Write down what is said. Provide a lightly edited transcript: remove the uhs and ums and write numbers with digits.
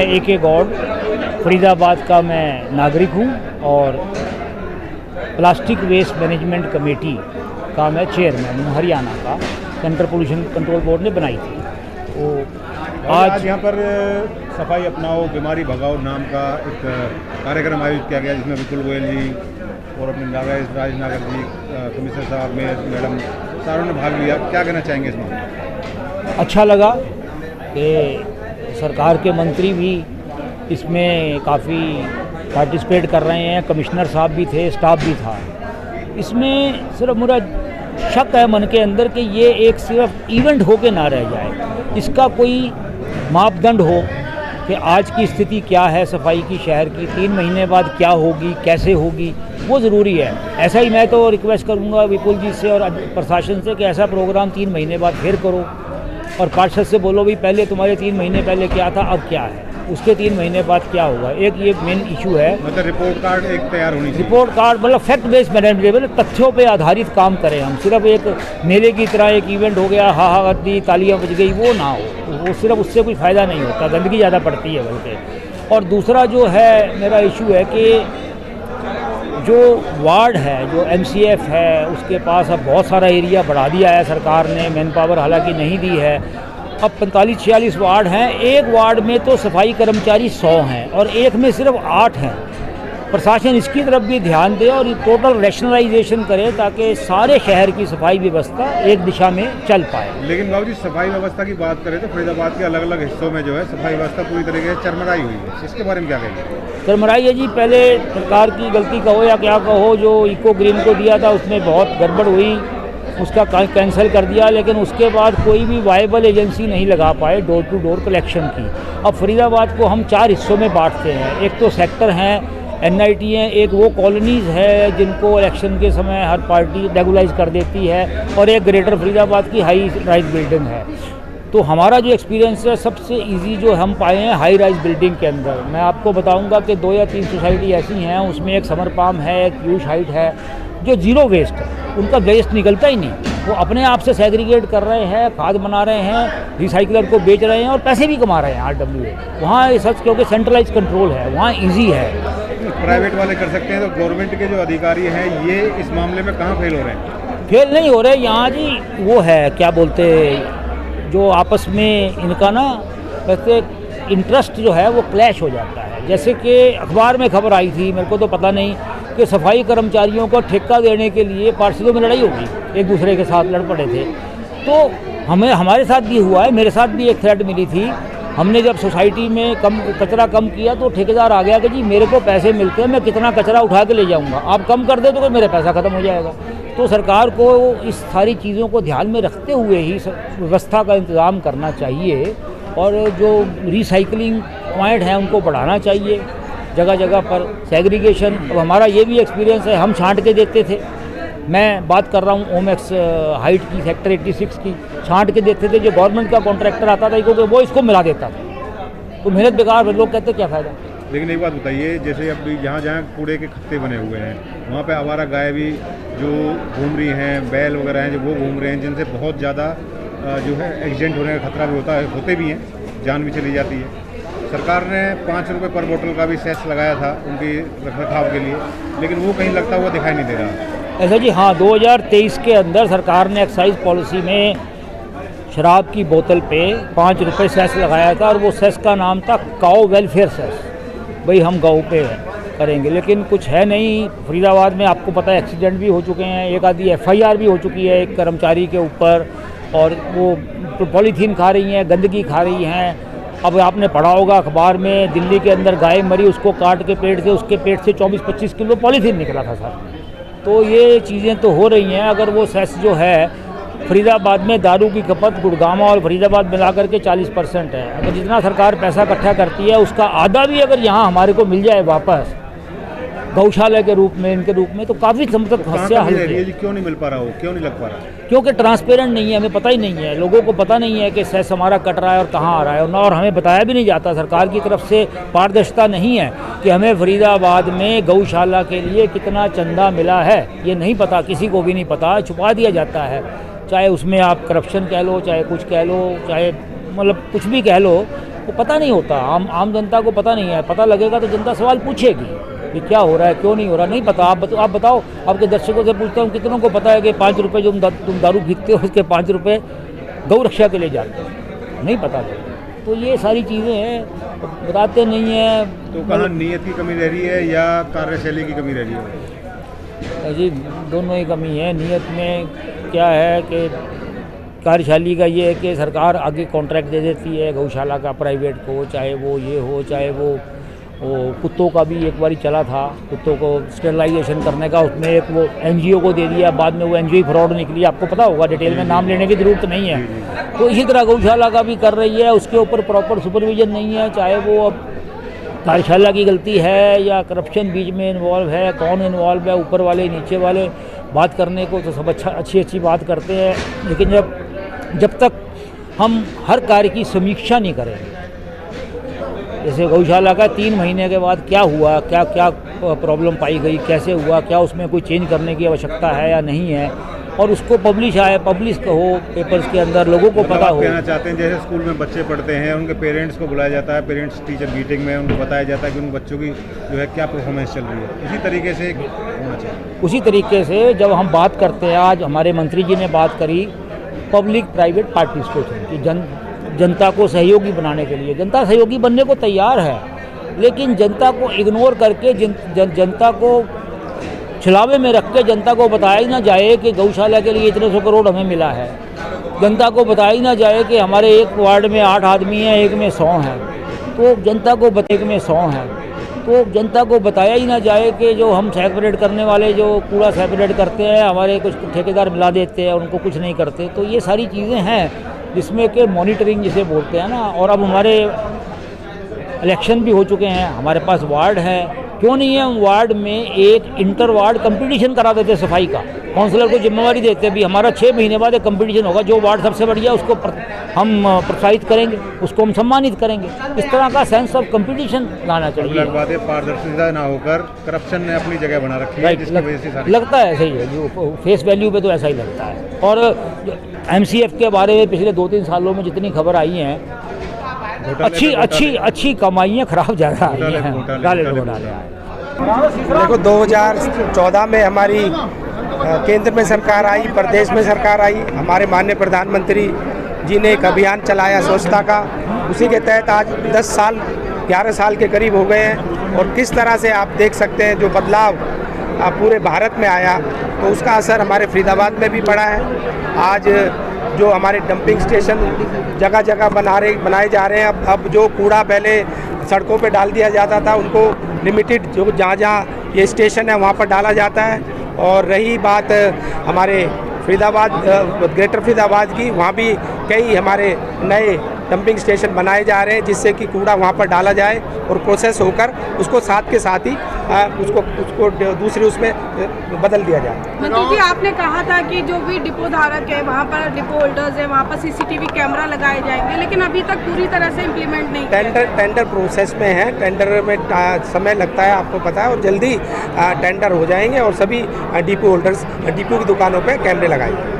AK Gaur, Faridabad का मैं नागरिक हूँ और प्लास्टिक वेस्ट मैनेजमेंट कमेटी का मैं चेयरमैन हूँ, हरियाणा का। सेंट्रल पोल्यूशन कंट्रोल बोर्ड ने बनाई थी। तो आज यहाँ पर सफाई अपनाओ बीमारी भगाओ नाम का एक कार्यक्रम आयोजित किया गया, जिसमें विपुल गोयल जी और अपने राजनागर जी, कमिश्नर साहब, मैडम सारों ने भाग लिया। क्या कहना चाहेंगे इसमें? अच्छा लगा कि सरकार के मंत्री भी इसमें काफ़ी पार्टिसिपेट कर रहे हैं, कमिश्नर साहब भी थे, स्टाफ भी था। इसमें सिर्फ मेरा शक है मन के अंदर कि ये एक सिर्फ इवेंट होके ना रह जाए, इसका कोई मापदंड हो कि आज की स्थिति क्या है सफाई की शहर की, 3 महीने बाद क्या होगी, कैसे होगी, वो ज़रूरी है। ऐसा ही मैं तो रिक्वेस्ट करूँगा विपुल जी से और प्रशासन से कि ऐसा प्रोग्राम 3 महीने बाद फिर करो और पार्षद से बोलो भी पहले तुम्हारे 3 महीने पहले क्या था, अब क्या है, उसके 3 महीने बाद क्या होगा। एक ये मेन इशू है। मतलब रिपोर्ट कार्ड एक तैयार होनी चाहिए। रिपोर्ट कार्ड मतलब फैक्ट बेस्ड मैनेजमेंट, तथ्यों पे आधारित काम करें हम। सिर्फ एक मेले की तरह एक इवेंट हो गया, हा हा करती तालियां बज गई, वो ना हो। वो सिर्फ उससे कोई फ़ायदा नहीं होता, गंदगी ज़्यादा पड़ती है बल्कि। और दूसरा जो है मेरा इशू है कि जो वार्ड है, जो MCF है, उसके पास अब बहुत सारा एरिया बढ़ा दिया है सरकार ने, मैन पावर हालांकि नहीं दी है। अब 45-46 वार्ड हैं, एक वार्ड में तो सफाई कर्मचारी 100 हैं और एक में सिर्फ 8 हैं। प्रशासन इसकी तरफ भी ध्यान दे और टोटल रैशनलाइजेशन करे ताकि सारे शहर की सफाई व्यवस्था एक दिशा में चल पाए। लेकिन बाबू जी, सफाई व्यवस्था की बात करें तो फरीदाबाद के अलग अलग हिस्सों में जो है सफाई व्यवस्था पूरी तरीके से चरमराई हुई है। इसके बारे में क्या कहेंगे? चरमराई है जी, पहले सरकार की गलती कहो या क्या कहो, जो इको ग्रीन को दिया था उसमें बहुत गड़बड़ हुई, उसका कैंसिल कर दिया। लेकिन उसके बाद कोई भी वायबल एजेंसी नहीं लगा पाए डोर टू डोर कलेक्शन की। अब फरीदाबाद को हम 4 हिस्सों में बांटते हैं। एक तो सेक्टर हैं, NIT हैं, एक वो कॉलोनीज़ है जिनको इलेक्शन के समय हर पार्टी रेगुलाइज कर देती है, और एक ग्रेटर फरीदाबाद की हाई राइज बिल्डिंग है। तो हमारा जो एक्सपीरियंस है सबसे इजी जो हम पाए हैं हाई राइज बिल्डिंग के अंदर। मैं आपको बताऊंगा कि 2 या 3 सोसाइटी ऐसी हैं, उसमें एक समर पाम है, एक पीयूष हाइट है, जो जीरो वेस्ट है, उनका वेस्ट निकलता ही नहीं। वो अपने आप से सेग्रीगेट कर रहे हैं, खाद बना रहे हैं, रिसाइकलर को बेच रहे हैं और पैसे भी कमा रहे हैं RWA। वहाँ सच क्योंकि सेंट्रलाइज कंट्रोल है, वहाँ ईजी है। प्राइवेट वाले कर सकते हैं, तो गवर्नमेंट के जो अधिकारी हैं ये इस मामले में कहाँ फेल हो रहे हैं? फेल नहीं हो रहे यहाँ जी, वो है क्या बोलते, जो आपस में इनका ना वैसे इंटरेस्ट जो है वो क्लैश हो जाता है। जैसे कि अखबार में खबर आई थी, मेरे को तो पता नहीं, कि सफाई कर्मचारियों को ठेका देने के लिए पार्षदों में लड़ाई होगी, एक दूसरे के साथ लड़ पड़े थे। तो हमारे साथ भी हुआ है, मेरे साथ भी एक थ्रेट मिली थी। हमने जब सोसाइटी में कचरा कम किया तो ठेकेदार आ गया कि जी मेरे को पैसे मिलते हैं, मैं कितना कचरा उठा के ले जाऊंगा, आप कम कर दे तो मेरा पैसा ख़त्म हो जाएगा। तो सरकार को इस सारी चीज़ों को ध्यान में रखते हुए ही व्यवस्था का इंतज़ाम करना चाहिए और जो रिसाइकलिंग पॉइंट हैं उनको बढ़ाना चाहिए जगह जगह पर। सेग्रीगेशन, अब हमारा ये भी एक्सपीरियंस है, हम छांट के देते थे। मैं बात कर रहा हूँ ओमेक्स हाइट की, सेक्टर 86 की, छांट के देते थे। जो गवर्नमेंट का कॉन्ट्रैक्टर आता था क्योंकि वो इसको मिला देता था, तो मेहनत बेकार, लोग कहते क्या फ़ायदा। लेकिन एक बात बताइए, जैसे अब जहाँ जहाँ कूड़े के खत्ते बने हुए हैं वहाँ पे आवारा गाय भी जो घूम रही हैं, बैल वगैरह हैं जो वो घूम रहे हैं, जिनसे बहुत ज़्यादा जो है एक्सीडेंट होने का खतरा भी होता है, होते भी हैं, जान भी चली जाती है। सरकार ने 5 रुपये पर बोतल का भी सेस लगाया था उनकी रखरखाव के लिए, लेकिन वो कहीं लगता हुआ दिखाई नहीं दे रहा। ऐसा जी हाँ, 2023 के अंदर सरकार ने एक्साइज पॉलिसी में शराब की बोतल पे 5 रुपये सेस लगाया था और वो सेस का नाम था काऊ वेलफेयर सेस। भाई हम गौ पे करेंगे, लेकिन कुछ है नहीं। फरीदाबाद में आपको पता है एक्सीडेंट भी हो चुके हैं, एक आधी FIR भी हो चुकी है एक कर्मचारी के ऊपर, और वो पॉलीथीन खा रही हैं, गंदगी खा रही हैं। अब आपने पढ़ा होगा अखबार में, दिल्ली के अंदर गाय मरी, उसको काट के पेट से, उसके पेट से 24-25 किलो पॉलीथीन निकला था सर। तो ये चीज़ें तो हो रही हैं। अगर वो सेस जो है, फरीदाबाद में दारू की खपत गुड़गांव और फरीदाबाद मिलाकर के 40% है। अगर जितना सरकार पैसा इकट्ठा करती है उसका आधा भी अगर यहाँ हमारे को मिल जाए वापस गौशाला के रूप में, इनके रूप में, तो काफ़ी समस्या हल है। क्यों नहीं मिल पा रहा हो, क्यों नहीं लग पा रहा? क्योंकि ट्रांसपेरेंट नहीं है, हमें पता ही नहीं है, लोगों को पता नहीं है कि सेस हमारा कट रहा है और कहाँ आ रहा है, और हमें बताया भी नहीं जाता। सरकार की तरफ से पारदर्शिता नहीं है कि हमें फरीदाबाद में गौशाला के लिए कितना चंदा मिला है, ये नहीं पता, किसी को भी नहीं पता, छुपा दिया जाता है। चाहे उसमें आप करप्शन कह लो, चाहे कुछ कह लो, चाहे मतलब कुछ भी कह लो, वो पता नहीं होता, आम जनता को पता नहीं है। पता लगेगा तो जनता सवाल पूछेगी कि क्या हो रहा है, क्यों नहीं हो रहा, नहीं पता। आप बताओ, आपके दर्शकों से पूछता हूँ कितनों को पता है कि 5 रुपये जो तुम दारू पीते हो उसके 5 रुपये गौ रक्षा के लिए जाते हैं, नहीं पता। तो ये सारी चीज़ें हैं, बताते नहीं हैं। तो कहाँ नीयत की कमी रह रही है या कार्यशैली की कमी रह रही है? जी दोनों ही कमी है। नीयत में क्या है कि कार्यशैली का ये है कि सरकार आगे कॉन्ट्रैक्ट दे देती है गौशाला का प्राइवेट को, चाहे वो ये हो, चाहे वो कुत्तों का भी एक बारी चला था, कुत्तों को स्टेरिलाइजेशन करने का, उसमें एक वो एनजीओ को दे दिया, बाद में वो एनजीओ फ्रॉड निकली, आपको पता होगा, डिटेल में नाम लेने की ज़रूरत नहीं है। तो इसी तरह गौशाला का भी कर रही है, उसके ऊपर प्रॉपर सुपरविजन नहीं है, चाहे वो अब कार्यशाला की गलती है या करप्शन बीच में इन्वॉल्व है, कौन इन्वॉल्व है, ऊपर वाले नीचे वाले। बात करने को तो सब अच्छी बात करते हैं, लेकिन जब तक हम हर कार्य की समीक्षा नहीं करेंगे, जैसे गौशाला का 3 महीने के बाद क्या हुआ, क्या क्या प्रॉब्लम पाई गई, कैसे हुआ, क्या उसमें कोई चेंज करने की आवश्यकता है या नहीं है, और उसको पब्लिश हो पेपर्स के अंदर, लोगों को पता हो। कहना चाहते हैं जैसे स्कूल में बच्चे पढ़ते हैं, उनके पेरेंट्स को बुलाया जाता है, पेरेंट्स टीचर मीटिंग में उनको बताया जाता है कि उन बच्चों की जो है क्या परफॉर्मेंस चल रही है, उसी तरीके से होना चाहिए। उसी तरीके से जब हम बात करते हैं, आज हमारे मंत्री जी ने बात करी पब्लिक प्राइवेट पार्टिसिपेशन की, जनता को सहयोगी बनाने के लिए। जनता सहयोगी बनने को तैयार है, लेकिन जनता को इग्नोर करके, जनता को छलावे में रख के जनता को बताया ही ना जाए कि गौशाला के लिए इतने 100 करोड़ हमें मिला है। जनता को बताया ही ना जाए कि हमारे एक वार्ड में 8 आदमी हैं, एक में 100 हैं, तो जनता को एक में 100 हैं, तो जनता को बताया ही ना जाए कि जो हम सेपरेट करने वाले, जो कूड़ा सेपरेट करते हैं, हमारे कुछ ठेकेदार मिला देते हैं, उनको कुछ नहीं करते। तो ये सारी चीज़ें हैं जिसमें कि मॉनिटरिंग जिसे बोलते हैं ना। और अब हमारे इलेक्शन भी हो चुके हैं, हमारे पास वार्ड है, क्यों नहीं है उन वार्ड में एक इंटर वार्ड कंपटीशन करा देते सफाई का, काउंसलर को जिम्मेवारी देते भी हमारा 6 महीने बाद एक कंपटीशन होगा, जो वार्ड सबसे बढ़िया उसको हम प्रोत्साहित करेंगे, उसको हम सम्मानित करेंगे। इस तरह का सेंस ऑफ कंपटीशन लाना चाहिए। बात है, पारदर्शिता ना होकर करप्शन ने अपनी जगह बना रखी है, जिसकी वजह से लगता है ऐसा ही है, जो फेस वैल्यू पे तो ऐसा ही लगता है। और MCF के बारे में पिछले 2-3 सालों में जितनी खबर आई हैं, अच्छी कमाइयाँ खराब ज़्यादा आई हैं, घोटाले आए। देखो 2014 में हमारी केंद्र में सरकार आई, प्रदेश में सरकार आई, हमारे माननीय प्रधानमंत्री जी ने एक अभियान चलाया स्वच्छता का, उसी के तहत आज 11 साल के करीब हो गए हैं। और किस तरह से आप देख सकते हैं जो बदलाव पूरे भारत में आया, तो उसका असर हमारे फरीदाबाद में भी पड़ा है। आज जो हमारे डंपिंग स्टेशन जगह जगह बनाए जा रहे हैं, अब जो कूड़ा पहले सड़कों पे डाल दिया जाता था, उनको लिमिटेड जो जहाँ ये स्टेशन है वहाँ पर डाला जाता है। और रही बात हमारे फरीदाबाद, ग्रेटर फरीदाबाद की, वहाँ भी कई हमारे नए डंपिंग स्टेशन बनाए जा रहे हैं, जिससे कि कूड़ा वहाँ पर डाला जाए और प्रोसेस होकर उसको साथ के साथ ही उसको दूसरे उसमें बदल दिया जाए। मंत्री जी, आपने कहा था कि जो भी डिपो धारक है, वहाँ पर डिपो होल्डर्स है, वहाँ पर CCTV कैमरा लगाए जाएंगे, लेकिन अभी तक पूरी तरह से इम्प्लीमेंट नहीं। टेंडर प्रोसेस में है, टेंडर में समय लगता है, आपको पता है, और जल्दी टेंडर हो जाएंगे और सभी डिपो होल्डर्स, डिपो की दुकानों पर कैमरे लगाएंगे।